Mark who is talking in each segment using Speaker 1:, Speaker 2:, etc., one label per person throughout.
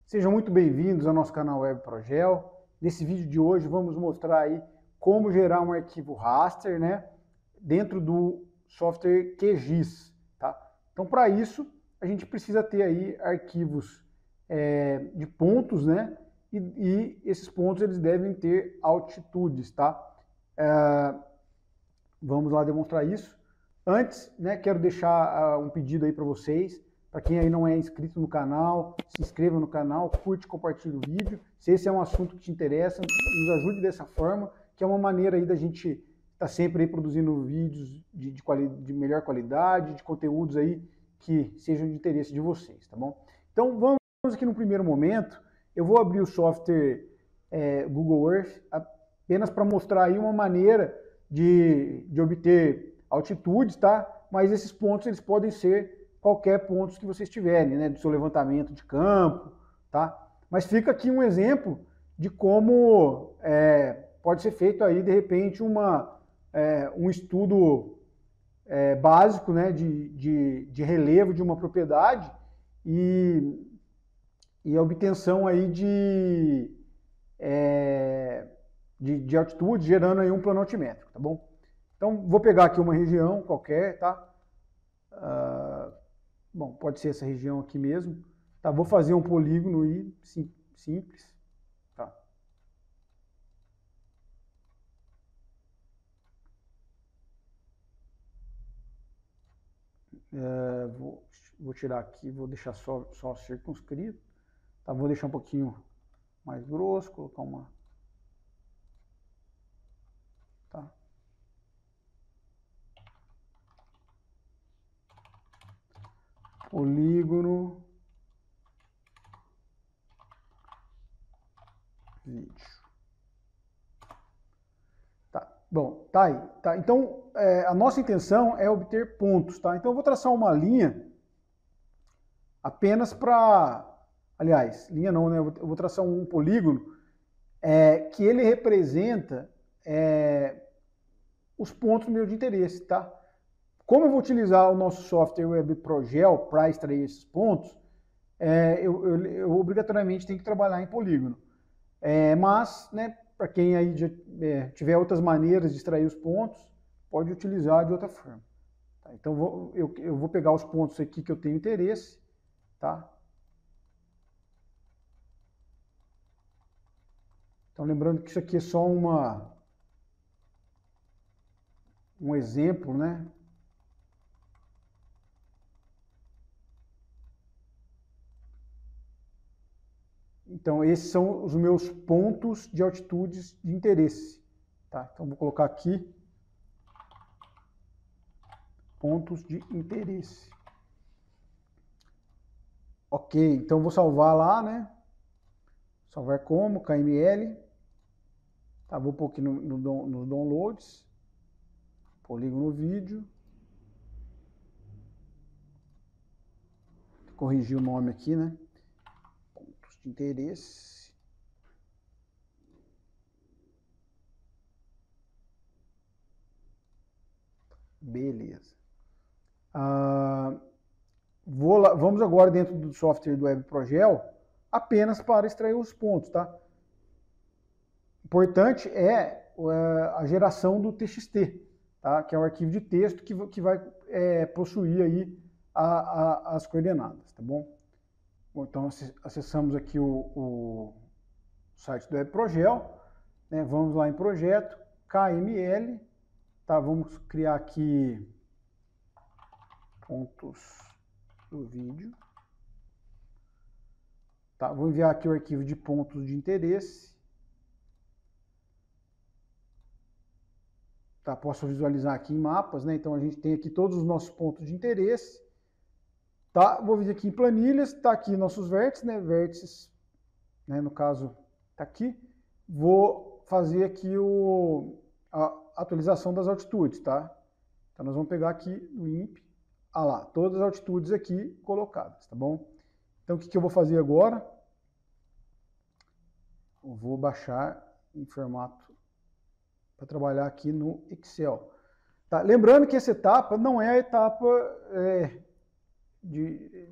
Speaker 1: Sejam muito bem-vindos ao nosso canal Web Progel. Nesse vídeo de hoje vamos mostrar aí como gerar um arquivo raster, né, dentro do software QGIS, tá? Então, para isso, a gente precisa ter aí arquivos de pontos, né, e esses pontos eles devem ter altitudes, tá? Vamos lá demonstrar isso. Antes, né, quero deixar um pedido aí para vocês. Para quem aí não é inscrito no canal, se inscreva no canal, curte, compartilhe o vídeo. Se esse é um assunto que te interessa, nos ajude dessa forma, que é uma maneira aí da gente estar sempre aí produzindo vídeos de melhor qualidade, de conteúdos aí que sejam de interesse de vocês, tá bom? Então vamos aqui no primeiro momento, eu vou abrir o software Google Earth apenas para mostrar aí uma maneira de obter altitudes, tá? Mas esses pontos eles podem ser qualquer ponto que vocês tiverem, né, do seu levantamento de campo, tá? Mas fica aqui um exemplo de como pode ser feito aí, de repente, um estudo básico, né, de relevo de uma propriedade e a obtenção aí de altitude, gerando aí um plano altimétrico, tá bom? Então, vou pegar aqui uma região qualquer, tá? Bom, pode ser essa região aqui mesmo. Tá, vou fazer um polígono aí, simples. Tá. Vou tirar aqui, vou deixar só circunscrito. Tá, vou deixar um pouquinho mais grosso, colocar uma... Tá. Polígono, vídeo. Tá, bom, tá aí. Tá? Então, a nossa intenção é obter pontos, tá? Então, eu vou traçar uma linha apenas para... Aliás, linha não, né? Eu vou traçar um polígono que ele representa os pontos meus de interesse, tá? Como eu vou utilizar o nosso software Web Progel para extrair esses pontos, eu obrigatoriamente tenho que trabalhar em polígono. Mas, né, para quem aí já, tiver outras maneiras de extrair os pontos, pode utilizar de outra forma. Tá? Então, eu vou pegar os pontos aqui que eu tenho interesse, tá? Então, lembrando que isso aqui é só um exemplo, né? Então, esses são os meus pontos de altitudes de interesse. Tá? Então, vou colocar aqui pontos de interesse. Ok, então vou salvar lá, né? Salvar como, KML. Tá, vou pôr aqui nos downloads. Polígono vídeo. Corrigir o nome aqui, né? Pontos de interesse. Beleza. Vamos agora dentro do software do Web Progel apenas para extrair os pontos, tá? Importante é a geração do TXT, tá? Que é um arquivo de texto que vai possuir aí as coordenadas, tá bom? Então acessamos aqui o site do Web Progel, né? Vamos lá em projeto, KML, tá? Vamos criar aqui pontos do vídeo. Tá, vou enviar aqui o arquivo de pontos de interesse. Tá, posso visualizar aqui em mapas, né? Então a gente tem aqui todos os nossos pontos de interesse. Tá, vou vir aqui em planilhas, tá aqui nossos vértices, né? Vértices, né? No caso, tá aqui. Vou fazer aqui a atualização das altitudes, tá? Então nós vamos pegar aqui no INPE. Ah lá, todas as altitudes aqui colocadas, tá bom? Então, o que eu vou fazer agora? Eu vou baixar em formato para trabalhar aqui no Excel. Tá? Lembrando que essa etapa não é a etapa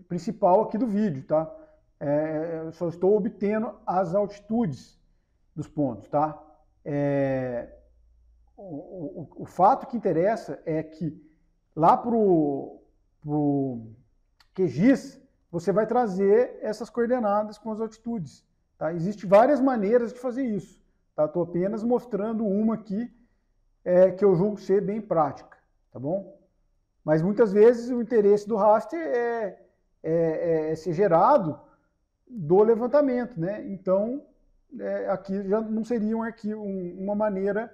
Speaker 1: principal aqui do vídeo, tá? eu só estou obtendo as altitudes dos pontos, tá? O fato que interessa é que lá para o QGIS, você vai trazer essas coordenadas com as altitudes. Tá? Existem várias maneiras de fazer isso. Estou apenas mostrando uma aqui que eu julgo ser bem prática. Tá bom? Mas muitas vezes o interesse do raster é ser gerado do levantamento. Né? Então, aqui já não seria uma maneira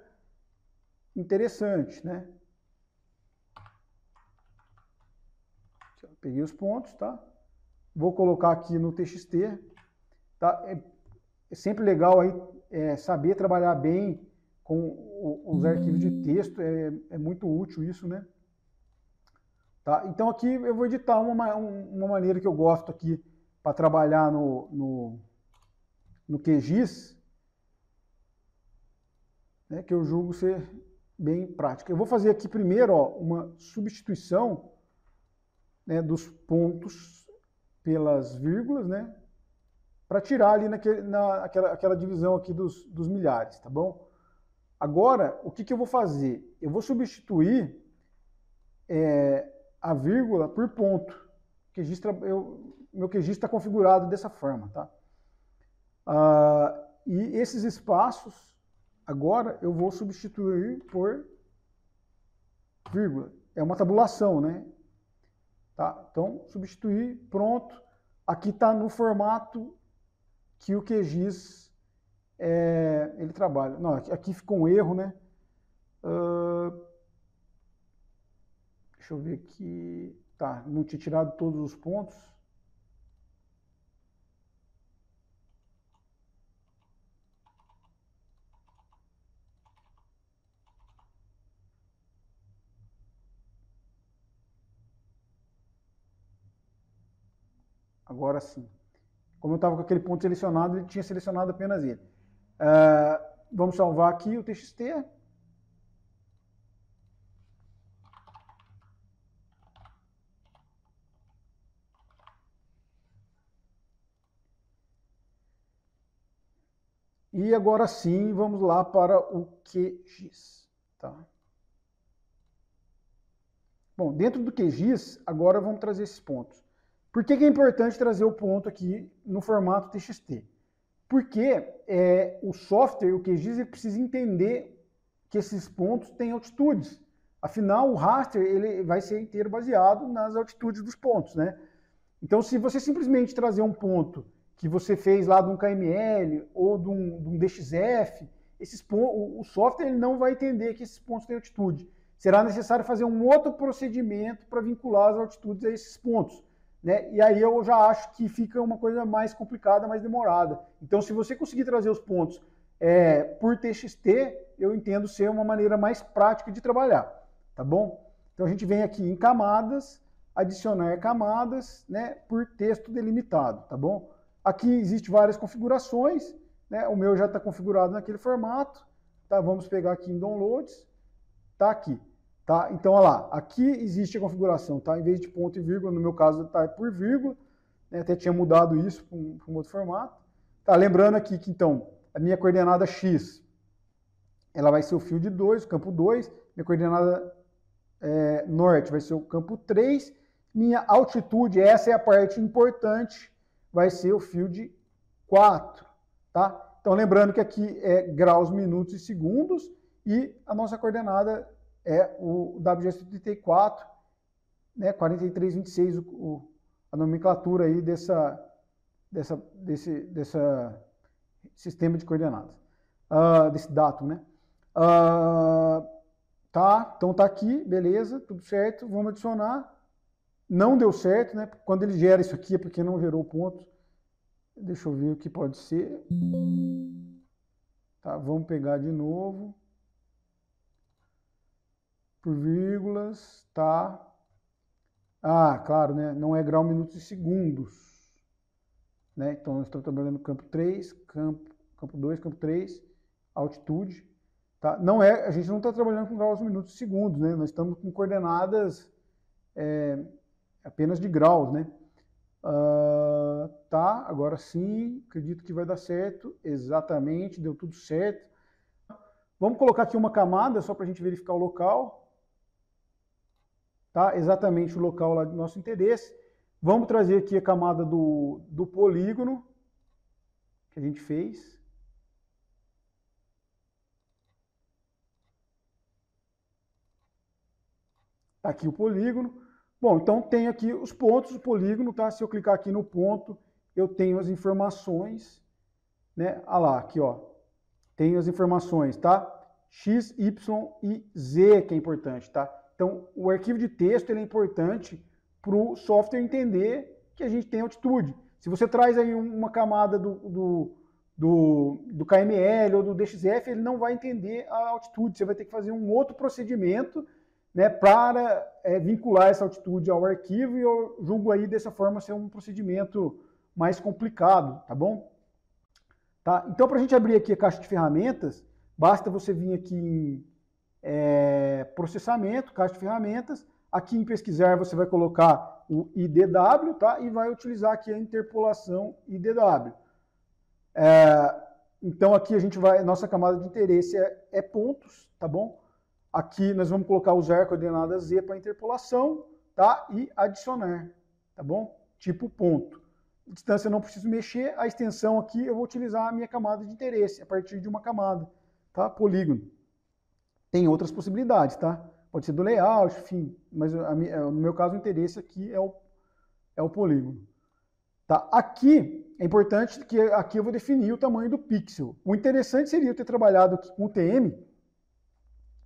Speaker 1: interessante. Né? Peguei os pontos, tá? Vou colocar aqui no TXT. Tá? É sempre legal aí saber trabalhar bem com os arquivos de texto, é muito útil isso, né? Tá? Então aqui eu vou editar uma maneira que eu gosto aqui para trabalhar no QGIS, né, que eu julgo ser bem prática. Eu vou fazer aqui primeiro uma substituição, né, dos pontos pelas vírgulas, né, para tirar ali naquela divisão aqui dos milhares, tá bom? Agora, o que eu vou fazer? Eu vou substituir a vírgula por ponto. Meu QGIS está configurado dessa forma, tá? E esses espaços, agora eu vou substituir por vírgula. É uma tabulação, né? Tá? Então, substituir, pronto. Aqui está no formato que o QGIS ele trabalha. Não, aqui ficou um erro, né? Deixa eu ver aqui. Tá, não tinha tirado todos os pontos. Agora sim. Como eu estava com aquele ponto selecionado, ele tinha selecionado apenas ele. Vamos salvar aqui o TXT. E agora sim, vamos lá para o QGIS. Tá? Bom, dentro do QGIS, agora vamos trazer esses pontos. Por que é importante trazer o ponto aqui no formato TXT? Porque o software, o QGIS, ele precisa entender que esses pontos têm altitudes. Afinal, o raster ele vai ser inteiro baseado nas altitudes dos pontos, né? Então, se você simplesmente trazer um ponto que você fez lá de um KML ou de um DXF, o software ele não vai entender que esses pontos têm altitude. Será necessário fazer um outro procedimento para vincular as altitudes a esses pontos. Né? E aí eu já acho que fica uma coisa mais complicada, mais demorada. Então, se você conseguir trazer os pontos por TXT, eu entendo ser uma maneira mais prática de trabalhar. Tá bom? Então, a gente vem aqui em camadas, adicionar camadas, né, por texto delimitado. Tá bom? Aqui existem várias configurações. Né? O meu já está configurado naquele formato. Tá? Vamos pegar aqui em Downloads. Tá aqui. Tá? Então, olha lá, aqui existe a configuração, tá? Em vez de ponto e vírgula, no meu caso está por vírgula, né? Até tinha mudado isso para um outro formato. Tá? Lembrando aqui que, então, a minha coordenada X, ela vai ser o field 2, o campo 2, minha coordenada norte vai ser o campo 3, minha altitude, essa é a parte importante, vai ser o field 4, tá? Então, lembrando que aqui é graus, minutos e segundos, e a nossa coordenada é o WGS34, né, 4326, a nomenclatura aí desse sistema de coordenadas, desse datum, né? Tá, então tá aqui, beleza, tudo certo, vamos adicionar. Não deu certo, né? Quando ele gera isso aqui é porque não gerou ponto. Deixa eu ver o que pode ser. Tá, vamos pegar de novo. Por vírgulas, tá? Claro, né? Não é grau, minutos e segundos. Né? Então, nós estamos trabalhando campo 3, campo 2, campo 3, altitude. Tá? A gente não está trabalhando com graus, minutos e segundos, né? Nós estamos com coordenadas apenas de graus, né? Tá, agora sim, acredito que vai dar certo. Exatamente, deu tudo certo. Vamos colocar aqui uma camada só para a gente verificar o local. Tá, exatamente o local lá do nosso interesse. Vamos trazer aqui a camada do polígono que a gente fez. Tá aqui o polígono. Bom, então tem aqui os pontos do polígono, tá? Se eu clicar aqui no ponto, eu tenho as informações, né? Ah lá, aqui, ó. Tenho as informações, tá? X, Y e Z, que é importante, tá? Então, o arquivo de texto ele é importante para o software entender que a gente tem altitude. Se você traz aí uma camada do KML ou do DXF, ele não vai entender a altitude. Você vai ter que fazer um outro procedimento, né, para vincular essa altitude ao arquivo, e eu julgo aí dessa forma ser um procedimento mais complicado, tá bom? Tá? Então, para a gente abrir aqui a caixa de ferramentas, basta você vir aqui em processamento, caixa de ferramentas, aqui em pesquisar você vai colocar o IDW, tá? E vai utilizar aqui a interpolação IDW. Então aqui a gente vai, nossa camada de interesse é pontos, tá bom? Aqui nós vamos colocar usar coordenada Z para interpolação, tá? E adicionar, tá bom? Tipo ponto. Distância eu não preciso mexer, a extensão aqui eu vou utilizar a minha camada de interesse, a partir de uma camada, tá? Polígono. Tem outras possibilidades, tá? Pode ser do layout, enfim, mas no meu caso o interesse aqui é o polígono. Tá? Aqui é importante que aqui eu vou definir o tamanho do pixel. O interessante seria eu ter trabalhado aqui com o TM,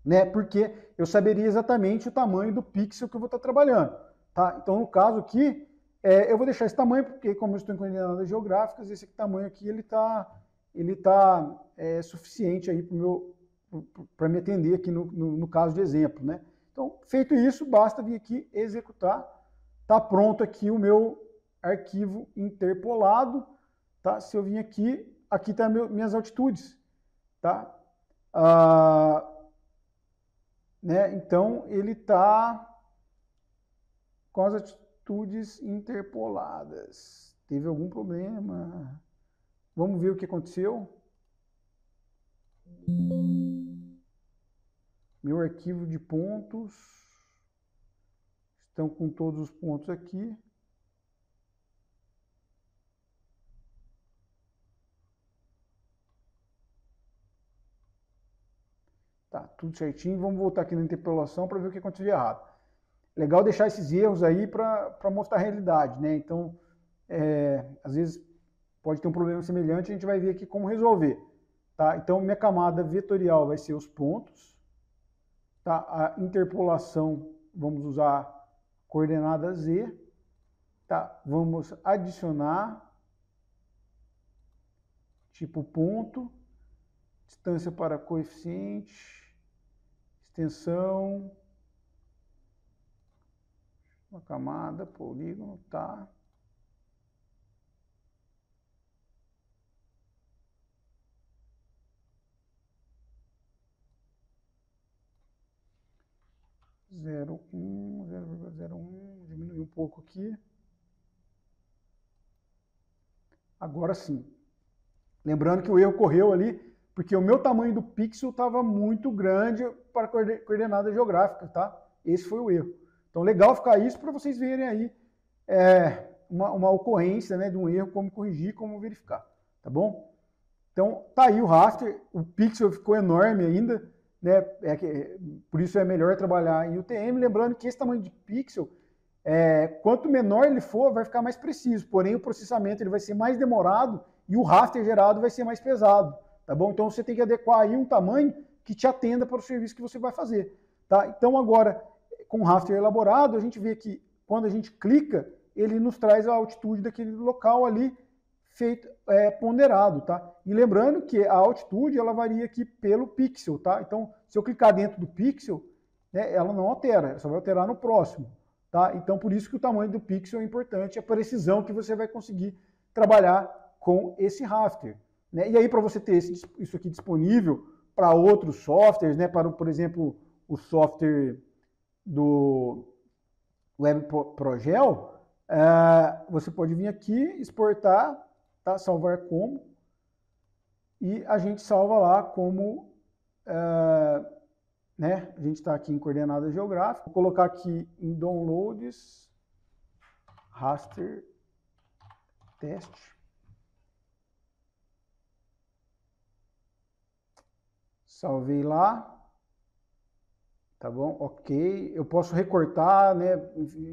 Speaker 1: né? Porque eu saberia exatamente o tamanho do pixel que eu vou estar trabalhando. Tá? Então, no caso aqui, eu vou deixar esse tamanho, porque como eu estou em coordenadas geográficas, esse tamanho aqui ele tá suficiente aí para me atender aqui no caso de exemplo, né? Então, feito isso, basta vir aqui executar. Tá pronto aqui o meu arquivo interpolado, tá? Se eu vim aqui tá minhas altitudes, tá? Né? Então, ele tá com as altitudes interpoladas. Teve algum problema? Vamos ver o que aconteceu. Meu arquivo de pontos estão com todos os pontos aqui. Tá, tudo certinho. Vamos voltar aqui na interpolação para ver o que aconteceu de errado. Legal deixar esses erros aí para mostrar a realidade, né? Então, às vezes pode ter um problema semelhante, a gente vai ver aqui como resolver. Tá? Então, minha camada vetorial vai ser os pontos. Tá? A interpolação, vamos usar coordenada Z. Tá? Vamos adicionar tipo ponto, distância para coeficiente, extensão, uma camada, polígono, tá? Zero 0,01, diminuir um pouco aqui. Agora sim. Lembrando que o erro ocorreu ali porque o meu tamanho do pixel estava muito grande para coordenada geográfica, tá? Esse foi o erro. Então, legal ficar isso para vocês verem aí uma ocorrência, né, de um erro, como corrigir, como verificar, tá bom? Então, tá aí o raster, o pixel ficou enorme ainda, né? Por isso é melhor trabalhar em UTM, lembrando que esse tamanho de pixel, quanto menor ele for, vai ficar mais preciso, porém o processamento ele vai ser mais demorado e o raster gerado vai ser mais pesado, tá bom? Então você tem que adequar aí um tamanho que te atenda para o serviço que você vai fazer, tá? Então agora, com o raster elaborado, a gente vê que quando a gente clica, ele nos traz a altitude daquele local ali, feito, ponderado, tá? E lembrando que a altitude, ela varia aqui pelo pixel, tá? Então, se eu clicar dentro do pixel, né, ela não altera, ela só vai alterar no próximo, tá? Então, por isso que o tamanho do pixel é importante, a precisão que você vai conseguir trabalhar com esse raster, né? E aí, para você ter isso aqui disponível para outros softwares, né? Para, por exemplo, o software do WebProgel, Você pode vir aqui, exportar, tá? Salvar como, e a gente salva lá como, né? A gente está aqui em coordenada geográfica. Vou colocar aqui em downloads, raster teste. Salvei lá. Tá bom? Ok. Eu posso recortar, né?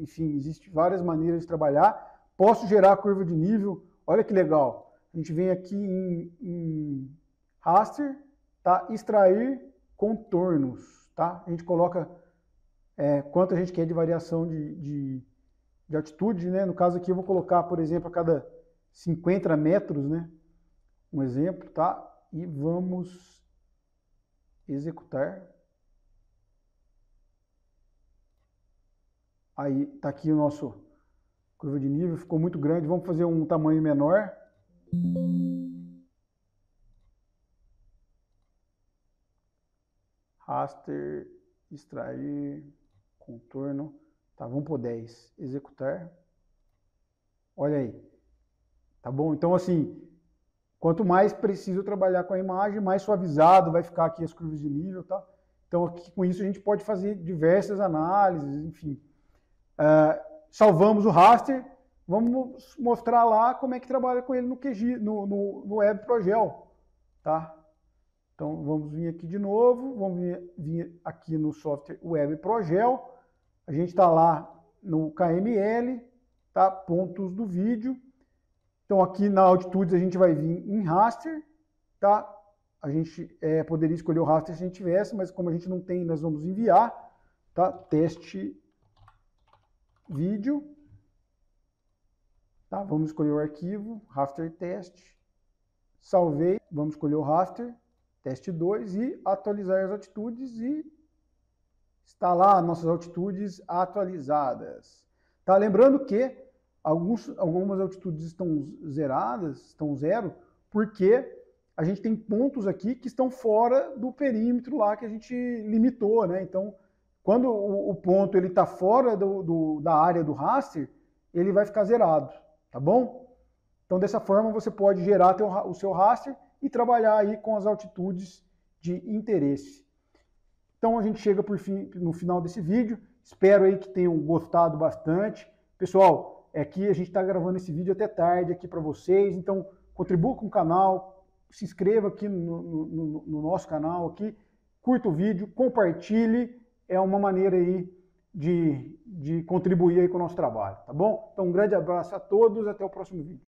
Speaker 1: Enfim, existem várias maneiras de trabalhar. Posso gerar curva de nível. Olha que legal. A gente vem aqui em raster, tá? Extrair contornos, tá? A gente coloca quanto a gente quer de variação de altitude, né? No caso aqui eu vou colocar, por exemplo, a cada 50 metros, né? Um exemplo, tá? E vamos executar. Aí tá aqui o nosso curva de nível, ficou muito grande. Vamos fazer um tamanho menor. Raster, extrair, contorno. Tá, vamos por 10. Executar. Olha aí. Tá bom? Então, assim, quanto mais preciso trabalhar com a imagem, mais suavizado vai ficar aqui as curvas de nível, tá? Então, aqui, com isso, a gente pode fazer diversas análises, enfim. Salvamos o raster. Vamos mostrar lá como é que trabalha com ele no QGIS, no Web Progel, tá? Então, vamos vir aqui de novo, vamos vir aqui no software Web Progel. A gente está lá no KML, tá? Pontos do vídeo. Então, aqui na Altitudes a gente vai vir em raster, tá? A gente poderia escolher o raster se a gente tivesse, mas como a gente não tem, nós vamos enviar, tá? Teste vídeo. Tá? Vamos escolher o arquivo, raster teste. Salvei, vamos escolher o raster, teste 2 e atualizar as altitudes e está lá nossas altitudes atualizadas. Tá? Lembrando que algumas altitudes estão zeradas, estão zero, porque a gente tem pontos aqui que estão fora do perímetro lá que a gente limitou, né? Então, quando o ponto ele está fora da área do raster, ele vai ficar zerado, tá bom? Então, dessa forma, você pode gerar o seu raster e trabalhar aí com as altitudes de interesse. Então, a gente chega no final desse vídeo. Espero aí que tenham gostado bastante. Pessoal, aqui a gente está gravando esse vídeo até tarde aqui para vocês, então contribua com o canal, se inscreva aqui no nosso canal aqui, curta o vídeo, compartilhe, é uma maneira aí de contribuir aí com o nosso trabalho, tá bom? Então um grande abraço a todos, até o próximo vídeo.